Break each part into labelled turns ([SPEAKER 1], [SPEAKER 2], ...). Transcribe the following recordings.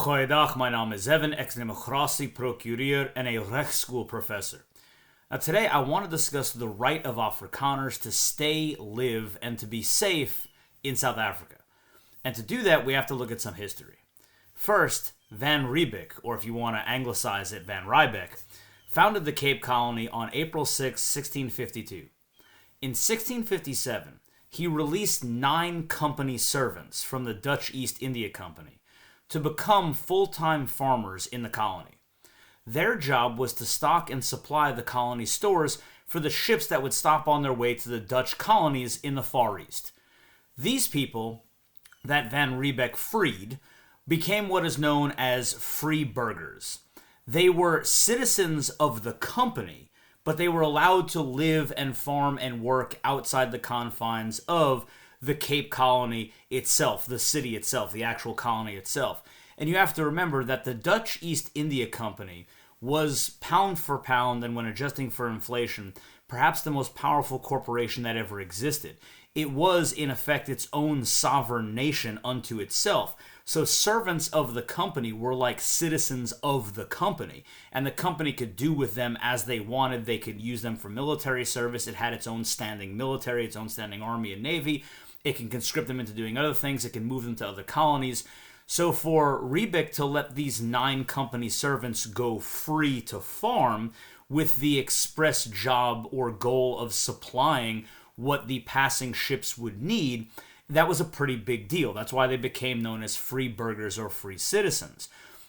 [SPEAKER 1] Goeiedag, mijn naam is Evan, ex-democratie-procureur and a rechtschool professor. Now today I want to discuss the right of Afrikaners to stay, live, and to be safe in South Africa. And to do that, we have to look at some history. First, Van Riebeeck, or if you want to anglicize it, Van Riebeeck, founded the Cape Colony on April 6, 1652. In 1657, he released 9 company servants from the Dutch East India Company to become full-time farmers in the colony. Their job was to stock and supply the colony's stores for the ships that would stop on their way to the Dutch colonies in the Far East. These people that Van Riebeeck freed became what is known as free burghers. They were citizens of the company, but they were allowed to live and farm and work outside the confines of the Cape Colony itself, the city itself, the actual colony itself. And you have to remember that the Dutch East India Company was, pound for pound, and when adjusting for inflation, perhaps the most powerful corporation that ever existed. It was, in effect, its own sovereign nation unto itself. So servants of the company were like citizens of the company, and the company could do with them as they wanted. They could use them for military service. It had its own standing military, its own standing army and navy. It can conscript them into doing other things. It can move them to other colonies. So for Riebeeck to let these 9 company servants go free to farm with the express job or goal of supplying what the passing ships would need, that was a pretty big deal. That's why they became known as free burghers or free citizens.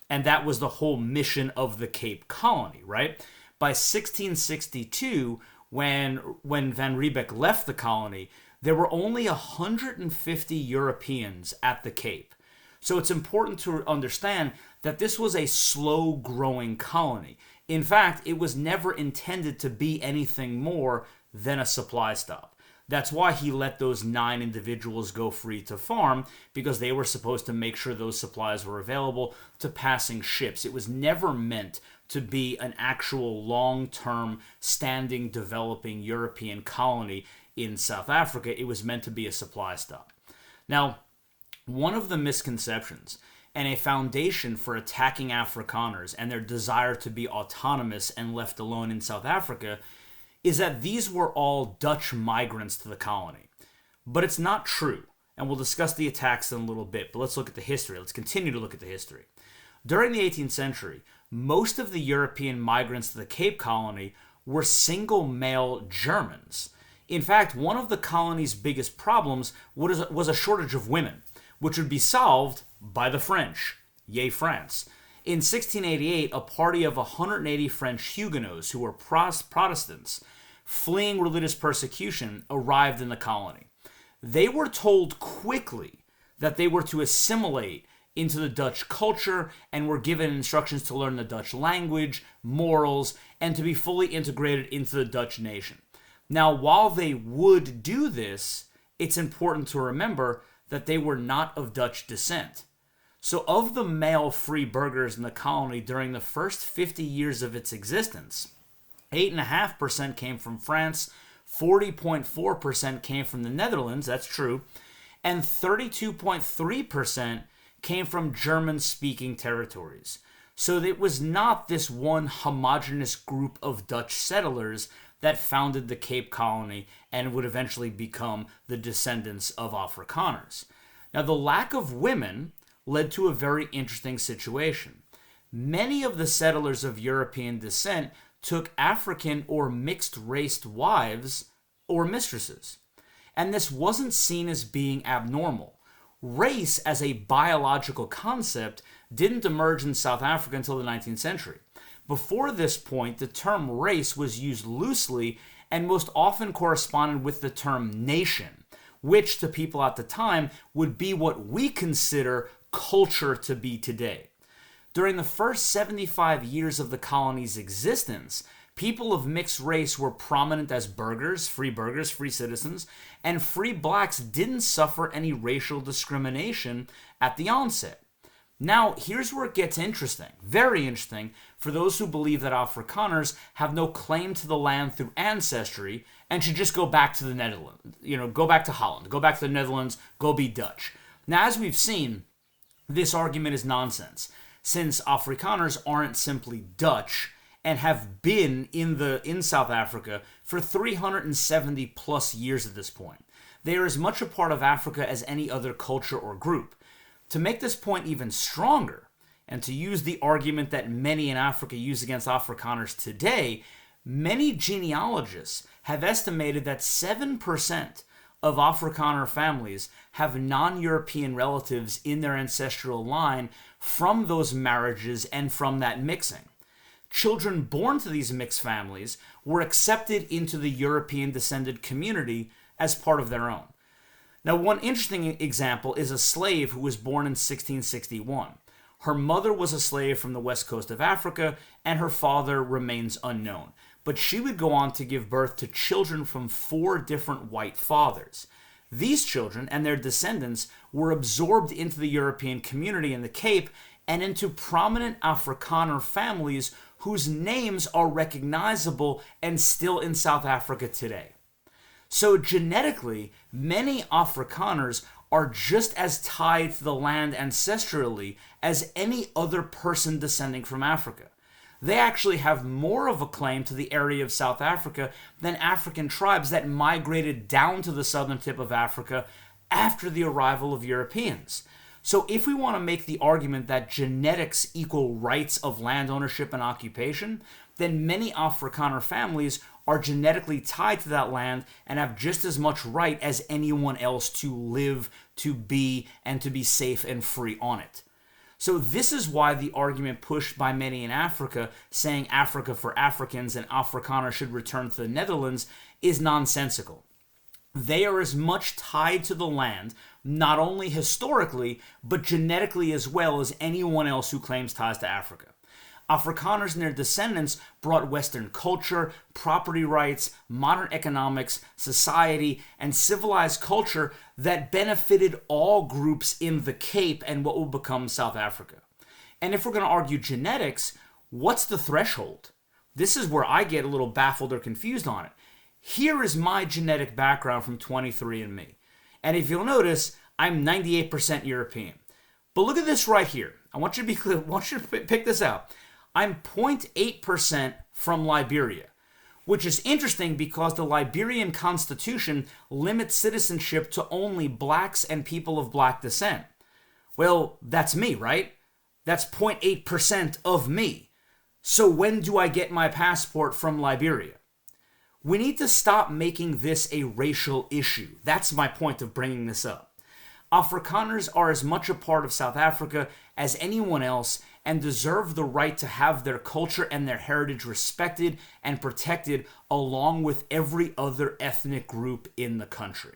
[SPEAKER 1] And that was the whole mission of the Cape Colony, right? By 1662, when Van Riebeeck left the colony, there were only 150 Europeans at the Cape. So it's important to understand that this was a slow-growing colony. In fact, it was never intended to be anything more than a supply stop. That's why he let those 9 individuals go free to farm, because they were supposed to make sure those supplies were available to passing ships. It was never meant to be an actual long-term, standing, developing European colony in South Africa. It was meant to be a supply stop. Now, one of the misconceptions and a foundation for attacking Afrikaners and their desire to be autonomous and left alone in South Africa is that these were all Dutch migrants to the colony. But it's not true, and we'll discuss the attacks in a little bit, but let's look at the history. Let's continue to look at the history. During the 18th century, most of the European migrants to the Cape Colony were single male Germans. In fact, one of the colony's biggest problems was a shortage of women, which would be solved by the French. Yay, France. In 1688, a party of 180 French Huguenots who were Protestants fleeing religious persecution arrived in the colony. They were told quickly that they were to assimilate into the Dutch culture and were given instructions to learn the Dutch language, morals, and to be fully integrated into the Dutch nation. Now, while they would do this, it's important to remember that they were not of Dutch descent. So of the male free burghers in the colony during the first 50 years of its existence, 8.5% came from France, 40.4% came from the Netherlands, that's true, and 32.3% came from German-speaking territories. So it was not this one homogeneous group of Dutch settlers that founded the Cape Colony and would eventually become the descendants of Afrikaners. Now, the lack of women led to a very interesting situation. Many of the settlers of European descent took African or mixed-raced wives or mistresses. And this wasn't seen as being abnormal. Race as a biological concept didn't emerge in South Africa until the 19th century. Before this point, the term race was used loosely and most often corresponded with the term nation, which to people at the time would be what we consider culture to be today. During the first 75 years of the colony's existence, people of mixed race were prominent as burghers, free citizens, and free blacks didn't suffer any racial discrimination at the onset. Now, here's where it gets interesting, very interesting, for those who believe that Afrikaners have no claim to the land through ancestry and should just go back to the Netherlands, go back to Holland, go back to the Netherlands, go be Dutch. Now, as we've seen, this argument is nonsense. since Afrikaners aren't simply Dutch and have been in South Africa for 370 plus years at this point. They are as much a part of Africa as any other culture or group. To make this point even stronger, and to use the argument that many in Africa use against Afrikaners today, many genealogists have estimated that 7% of Afrikaner families have non-European relatives in their ancestral line from those marriages and from that mixing. Children born to these mixed families were accepted into the European descended community as part of their own. Now, one interesting example is a slave who was born in 1661. Her mother was a slave from the west coast of Africa, and her father remains unknown. But she would go on to give birth to children from 4 different white fathers. These children and their descendants were absorbed into the European community in the Cape and into prominent Afrikaner families whose names are recognizable and still in South Africa today. So genetically, many Afrikaners are just as tied to the land ancestrally as any other person descending from Africa. They actually have more of a claim to the area of South Africa than African tribes that migrated down to the southern tip of Africa after the arrival of Europeans. So if we want to make the argument that genetics equal rights of land ownership and occupation, then many Afrikaner families are genetically tied to that land and have just as much right as anyone else to live, to be, and to be safe and free on it. So this is why the argument pushed by many in Africa, saying Africa for Africans and Afrikaners should return to the Netherlands, is nonsensical. They are as much tied to the land, not only historically, but genetically as well as anyone else who claims ties to Africa. Afrikaners and their descendants brought Western culture, property rights, modern economics, society, and civilized culture that benefited all groups in the Cape and what will become South Africa. And if we're going to argue genetics, what's the threshold? This is where I get a little baffled or confused on it. Here is my genetic background from 23andMe. And if you'll notice, I'm 98% European. But look at this right here. I want you to be clear. I want you to pick this out. I'm 0.8% from Liberia, which is interesting because the Liberian Constitution limits citizenship to only blacks and people of black descent. Well, that's me, right? That's 0.8% of me. So when do I get my passport from Liberia? We need to stop making this a racial issue. That's my point of bringing this up. Afrikaners are as much a part of South Africa as anyone else and deserve the right to have their culture and their heritage respected and protected along with every other ethnic group in the country.